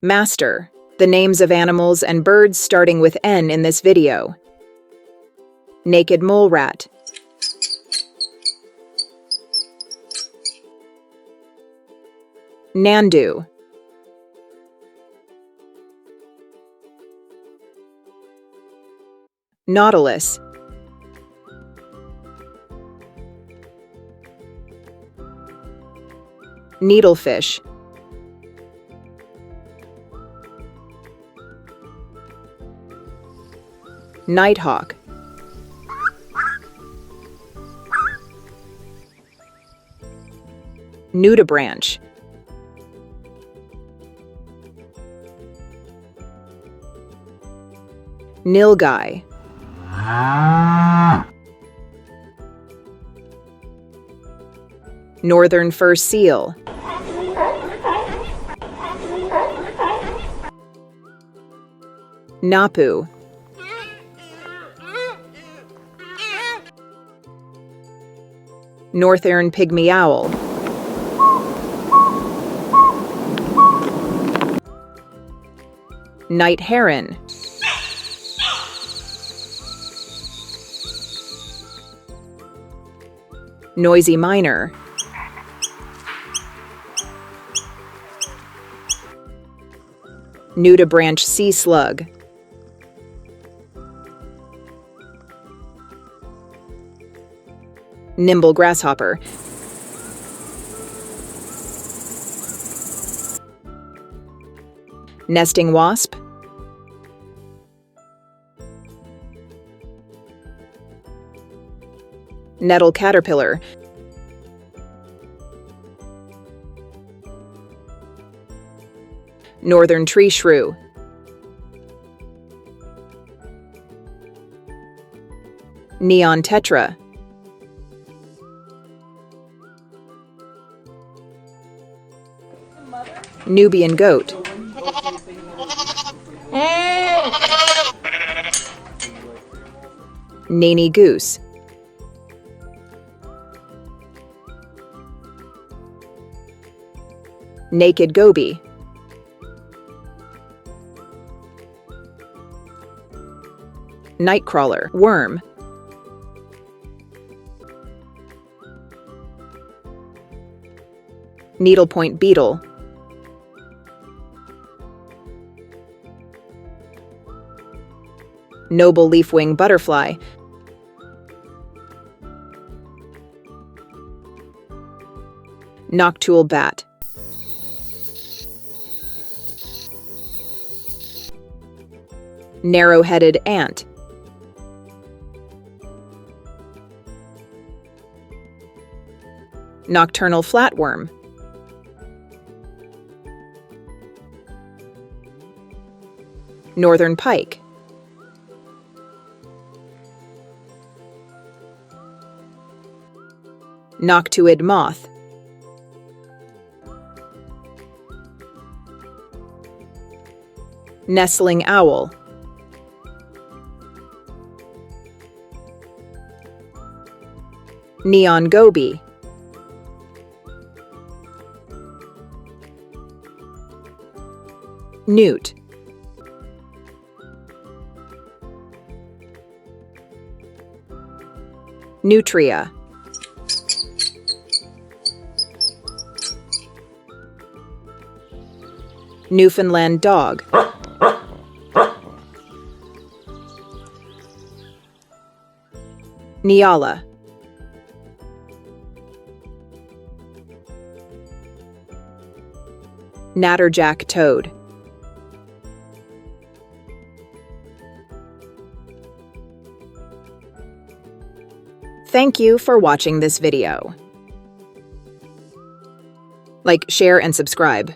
Master. The names of animals and birds starting with N in this video. Naked mole rat. Nandu. Nautilus. Needlefish. Nighthawk. Nudibranch. Nilgai. Northern fur seal. Napu. Northern pygmy owl. Night heron. Noisy miner. Nudibranch sea slug. Nimble grasshopper. Nesting wasp. Nettle caterpillar. Northern tree shrew. Neon tetra. Nubian goat. Nanny goose. Naked goby. Nightcrawler, worm. Needlepoint beetle. Noble leafwing butterfly. Noctule bat. Narrow-headed ant. Nocturnal flatworm. Northern pike. Noctuid moth. Nestling owl. Neon goby. Newt. Nutria. Newfoundland dog. Nyala. Natterjack toad. Thank you for watching this video. Like, share, and subscribe.